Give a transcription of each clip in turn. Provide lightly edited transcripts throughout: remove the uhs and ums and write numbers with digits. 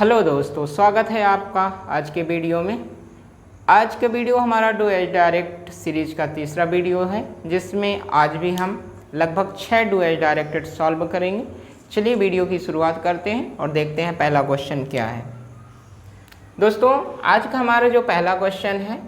Hello दोस्तों, स्वागत है आपका आज के वीडियो में। आज का वीडियो हमारा डू एज डायरेक्ट सीरीज का तीसरा वीडियो है, जिसमें आज भी हम लगभग 6 डू एज डायरेक्टेड सॉल्व करेंगे। चलिए वीडियो की शुरुआत करते हैं और देखते हैं पहला क्वेश्चन क्या है। दोस्तों, आज का हमारा जो पहला क्वेश्चन है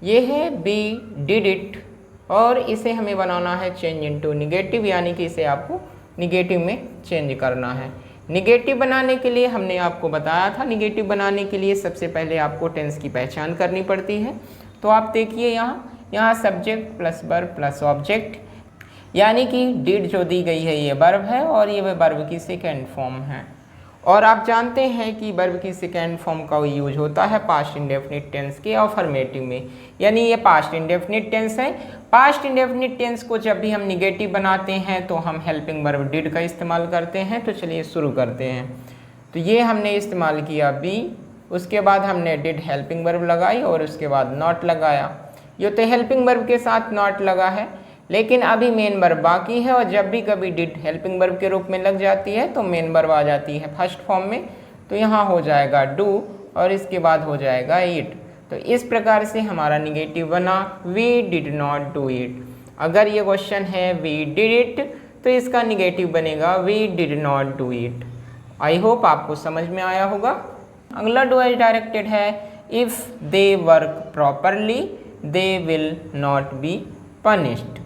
ये है बी डिड इट, और इसे हमें बनाना है चेंज इनटू निगेटिव, यानी कि इसे आपको निगेटिव में चेंज करना है। निगेटिव बनाने के लिए हमने आपको बताया था, निगेटिव बनाने के लिए सबसे पहले आपको टेंस की पहचान करनी पड़ती है। तो आप देखिए यहाँ subject plus verb plus object, यानी कि डिड जो दी गई है ये वर्ब है और ये वर्ब की सेकेंड फॉर्म है। और आप जानते हैं कि वर्ब की सेकेंड फॉर्म का यूज होता है पास्ट इंडेफिनिट टेंस के अफर्मेटिव में, यानी ये पास्ट इंडेफिनिट टेंस है। पास्ट इंडेफिनिट टेंस को जब भी हम निगेटिव बनाते हैं तो हम हेल्पिंग वर्ब डिड का इस्तेमाल करते हैं। तो चलिए शुरू करते हैं। तो ये हमने इस्तेमाल किया बी, उसके बाद हमने डिड हेल्पिंग वर्ब लगाई और उसके बाद नॉट लगाया। ये तो हेल्पिंग वर्ब के साथ नॉट लगा है, लेकिन अभी मेन वर्ब बाकी है, और जब भी कभी डिड हेल्पिंग वर्ब के रूप में लग जाती है तो मेन वर्ब आ जाती है फर्स्ट फॉर्म में। तो यहाँ हो जाएगा डू और इसके बाद हो जाएगा इट। तो इस प्रकार से हमारा निगेटिव बना we did not do it. अगर ये क्वेश्चन है वी डिड इट तो इसका निगेटिव बनेगा we did not do it. I hope आपको समझ में आया होगा। अगला डू एज डायरेक्टेड है if they work properly they will not be punished.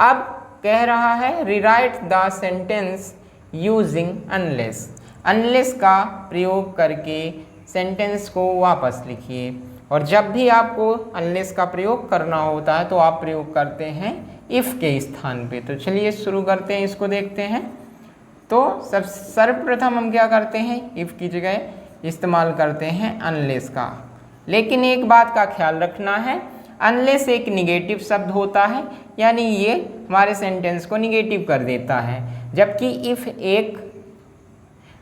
अब कह रहा है rewrite the sentence using unless. Unless का प्रयोग करके सेंटेंस को वापस लिखिए। और जब भी आपको अनलेस का प्रयोग करना होता है तो आप प्रयोग करते हैं इफ़ के स्थान पे। तो चलिए शुरू करते हैं, इसको देखते हैं। तो सर्वप्रथम हम क्या करते हैं, इफ़ की जगह इस्तेमाल करते हैं अनलेस का। लेकिन एक बात का ख्याल रखना है, अनलेस एक निगेटिव शब्द होता है, यानी ये हमारे सेंटेंस को निगेटिव कर देता है, जबकि इफ़ एक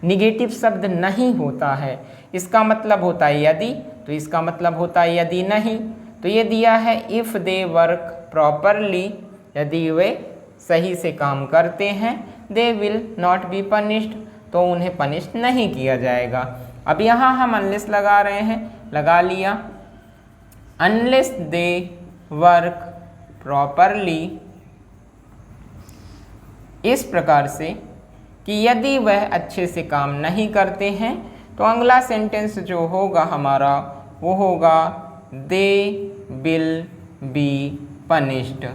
निगेटिव शब्द नहीं होता है। इसका मतलब होता है यदि, तो इसका मतलब होता है यदि नहीं। तो ये दिया है इफ़ दे वर्क प्रॉपरली, यदि वे सही से काम करते हैं, दे विल नॉट बी पनिश्ड, तो उन्हें पनिश नहीं किया जाएगा। अब यहाँ हम अनलेस लगा रहे हैं, लगा लिया। अनलेस दे वर्क प्रॉपरली, इस प्रकार से कि यदि वह अच्छे से काम नहीं करते हैं, तो अगला सेंटेंस जो होगा हमारा वो होगा दे विल बी पनिश्ड।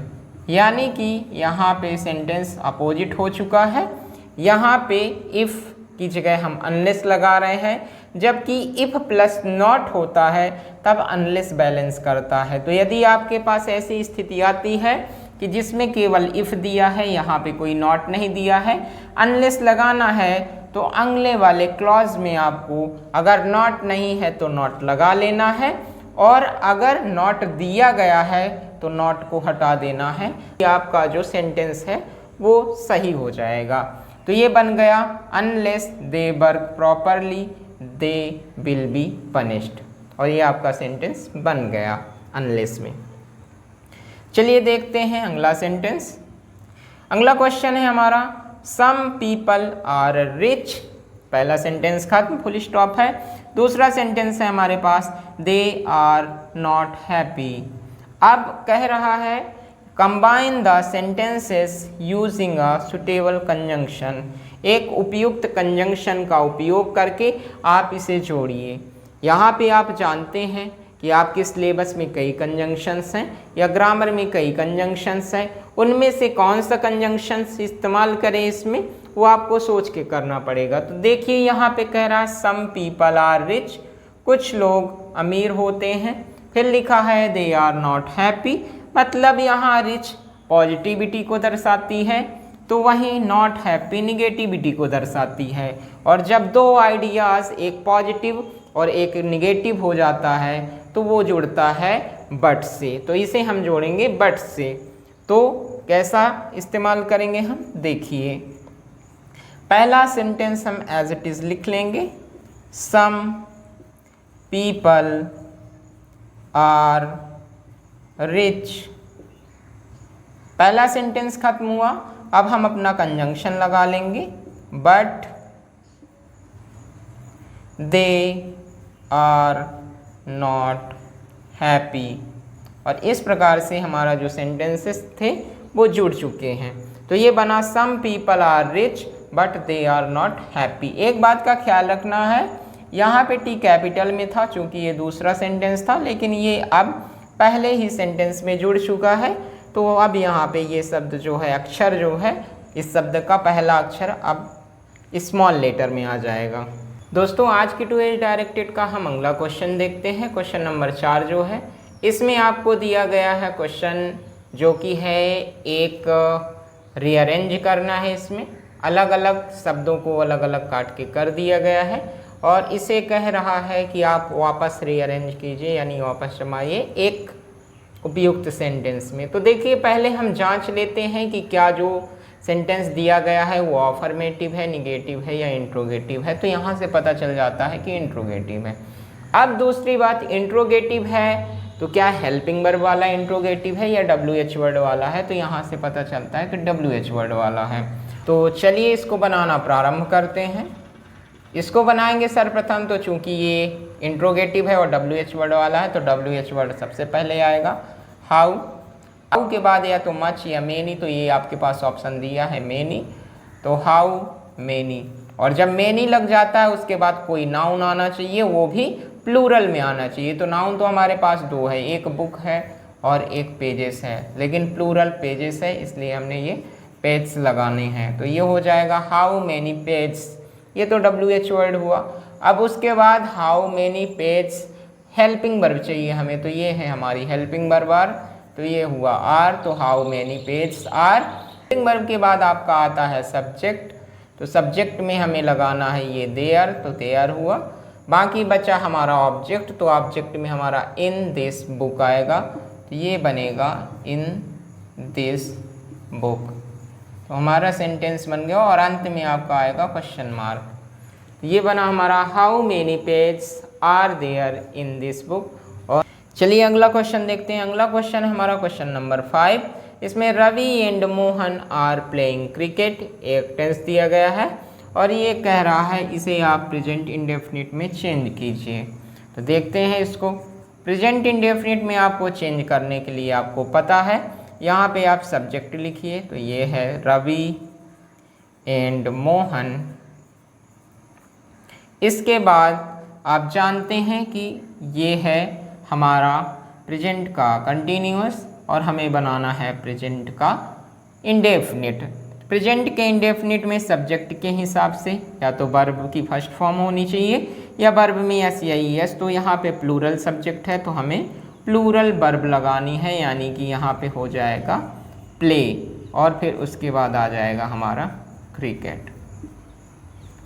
यानी कि यहाँ पे सेंटेंस अपोजिट हो चुका है। यहाँ पे इफ़ की जगह हम अनलेस लगा रहे हैं, जबकि इफ़ प्लस नॉट होता है तब अनलेस बैलेंस करता है। तो यदि आपके पास ऐसी स्थिति आती है कि जिसमें केवल इफ़ दिया है, यहाँ पे कोई नॉट नहीं दिया है, अनलेस लगाना है, तो अगले वाले क्लॉज में आपको अगर नॉट नहीं है तो नॉट लगा लेना है, और अगर नॉट दिया गया है तो नॉट को हटा देना है। आपका जो सेंटेंस है वो सही हो जाएगा। तो ये बन गया unless they work properly they will be punished, और ये आपका सेंटेंस बन गया अनलेस में। चलिए देखते हैं अगला सेंटेंस। अगला क्वेश्चन है हमारा सम पीपल आर रिच। पहला सेंटेंस खत्म, फुल स्टॉप है। दूसरा सेंटेंस है हमारे पास दे आर नॉट हैप्पी। अब कह रहा है combine the sentences using a suitable conjunction. एक उपयुक्त कंजंक्शन का उपयोग करके आप इसे जोड़िए। यहाँ पे आप जानते हैं कि आपके सिलेबस में कई कंजंक्शंस हैं या ग्रामर में कई कंजंक्शंस हैं, उनमें से कौन सा कंजंक्शंस इस्तेमाल करें इसमें, वो आपको सोच के करना पड़ेगा। तो देखिए यहाँ पे कह रहा है सम पीपल आर रिच, कुछ लोग अमीर होते हैं। फिर लिखा है दे आर नॉट हैप्पी, मतलब यहाँ रिच पॉजिटिविटी को दर्शाती है, तो वहीं नॉट हैप्पी निगेटिविटी को दर्शाती है। और जब दो आइडियाज़ एक पॉजिटिव और एक निगेटिव हो जाता है तो वो जुड़ता है बट से। तो इसे हम जोड़ेंगे बट से। तो कैसा इस्तेमाल करेंगे हम, देखिए। पहला सेंटेंस हम एज इट इज़ लिख लेंगे, सम पीपल आर रिच। पहला सेंटेंस खत्म हुआ। अब हम अपना कंजंक्शन लगा लेंगे, but they are not happy. और इस प्रकार से हमारा जो सेंटेंसेस थे वो जुड़ चुके हैं। तो ये बना some people are rich but they are not happy. एक बात का ख्याल रखना है, यहाँ पे टी कैपिटल में था चूँकि ये दूसरा सेंटेंस था, लेकिन ये अब पहले ही सेंटेंस में जुड़ चुका है। तो अब यहाँ पे ये शब्द जो है, अक्षर जो है, इस शब्द का पहला अक्षर अब स्मॉल लेटर में आ जाएगा। दोस्तों आज की टू एज डायरेक्टेड का हम अगला क्वेश्चन देखते हैं। क्वेश्चन नंबर 4 जो है, इसमें आपको दिया गया है क्वेश्चन जो कि है एक रीअरेंज करना है। इसमें अलग अलग शब्दों को अलग अलग काट के कर दिया गया है और इसे कह रहा है कि आप वापस रीअरेंज कीजिए, यानी वापस जमाइए एक उपयुक्त सेंटेंस में। तो देखिए पहले हम जांच लेते हैं कि क्या जो सेंटेंस दिया गया है वो अफर्मेटिव है, निगेटिव है या इंट्रोगेटिव है। तो यहाँ से पता चल जाता है कि इंट्रोगेटिव है। अब दूसरी बात, इंट्रोगेटिव है तो क्या हेल्पिंग वर्ब वाला इंट्रोगेटिव है या WH वर्ड वाला है। तो यहाँ से पता चलता है कि WH वर्ड वाला है। तो चलिए इसको बनाना प्रारंभ करते हैं। इसको बनाएंगे सर्वप्रथम, तो चूंकि ये इंट्रोगेटिव है और WH वर्ड वाला है तो WH वर्ड सबसे पहले आएगा। हाउ, हाउ के बाद या तो मच या मेनी, तो ये आपके पास ऑप्शन दिया है मेनी, तो हाउ मेनी। और जब मेनी लग जाता है उसके बाद कोई नाउन आना चाहिए, वो भी प्लूरल में आना चाहिए। तो नाउन तो हमारे पास 2 है, एक बुक है और एक पेजेस है, लेकिन प्लूरल पेजेस है इसलिए हमने ये पेज लगाने हैं। तो ये हो जाएगा हाउ मैनी पेज, ये तो WH वर्ड हुआ। अब उसके बाद how many page helping verb चाहिए हमें, तो ये है हमारी हेल्पिंग वर्ब आर, तो ये हुआ आर। तो how many page are. Helping verb के बाद आपका आता है सब्जेक्ट, तो सब्जेक्ट में हमें लगाना है ये देयर, तो देयर हुआ। बाकी बचा हमारा ऑब्जेक्ट, तो ऑब्जेक्ट में हमारा इन दिस बुक आएगा, तो ये बनेगा इन दिस बुक। तो हमारा सेंटेंस बन गया और अंत में आपका आएगा क्वेश्चन मार्क। तो ये बना हमारा how many page are there in this book. और चलिए अगला क्वेश्चन देखते हैं। अगला क्वेश्चन है हमारा क्वेश्चन नंबर 5। इसमें Ravi and Mohan are playing cricket, एक टेंस दिया गया है और ये कह रहा है इसे आप प्रेजेंट इंडेफिनिट में चेंज कीजिए। तो देखते हैं इसको। प्रेजेंट इंडेफिनिट में आपको चेंज करने के लिए आपको पता है, यहाँ पे आप सब्जेक्ट लिखिए, तो ये है रवि एंड मोहन। इसके बाद आप जानते हैं कि ये है हमारा प्रेजेंट का कंटिन्यूअस और हमें बनाना है प्रेजेंट का इंडेफिनिट। प्रेजेंट के इंडेफिनिट में सब्जेक्ट के हिसाब से या तो वर्ब की फर्स्ट फॉर्म होनी चाहिए या वर्ब में एस या ईएस। तो यहाँ पे प्लूरल सब्जेक्ट है तो हमें प्लूरल वर्ब लगानी है, यानी कि यहाँ पे हो जाएगा प्ले और फिर उसके बाद आ जाएगा हमारा क्रिकेट।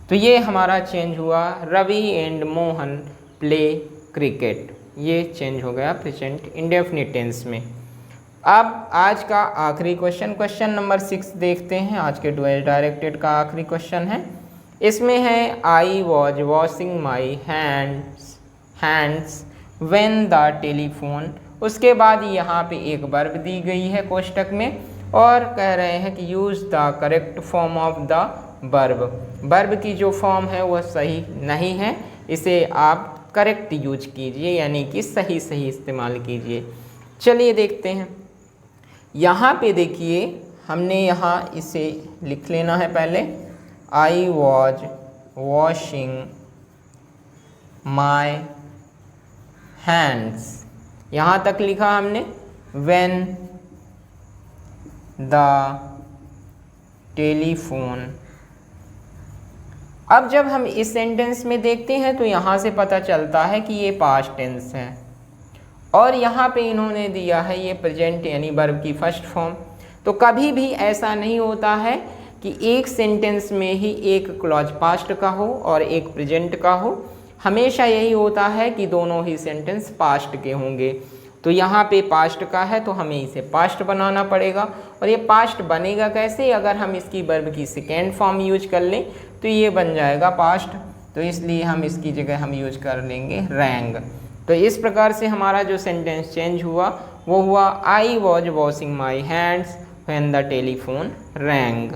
तो ये हमारा चेंज हुआ, Ravi and Mohan play cricket, ये चेंज हो गया प्रेजेंट इंडेफिनिट टेंस में। अब आज का आखिरी क्वेश्चन, क्वेश्चन नंबर 6 देखते हैं। आज के डुएल डायरेक्टेड का आखिरी क्वेश्चन है। इसमें है I was washing my hands when the telephone. उसके बाद यहाँ पे एक वर्ब दी गई है कोष्टक में और कह रहे हैं कि use the correct form of the verb. Verb की जो फॉर्म है वह सही नहीं है, इसे आप करेक्ट यूज कीजिए, यानी कि सही इस्तेमाल कीजिए। चलिए देखते हैं। यहाँ पे देखिए हमने यहाँ इसे लिख लेना है पहले, I was washing my hands, यहाँ तक लिखा हमने। When the telephone. अब जब हम इस सेंटेंस में देखते हैं तो यहाँ से पता चलता है कि ये पास्ट टेंस है और यहाँ पे इन्होंने दिया है ये प्रेजेंट यानी वर्ब की फर्स्ट फॉर्म। तो कभी भी ऐसा नहीं होता है कि एक सेंटेंस में ही एक क्लॉज पास्ट का हो और एक प्रेजेंट का हो, हमेशा यही होता है कि दोनों ही सेंटेंस पास्ट के होंगे। तो यहाँ पे पास्ट का है तो हमें इसे पास्ट बनाना पड़ेगा। और ये पास्ट बनेगा कैसे? अगर हम इसकी वर्ब की सेकेंड फॉर्म यूज कर लें तो ये बन जाएगा पास्ट, तो इसलिए हम इसकी जगह हम यूज कर लेंगे रैंग। तो इस प्रकार से हमारा जो सेंटेंस चेंज हुआ वो हुआ I was washing my hands when the telephone wrong.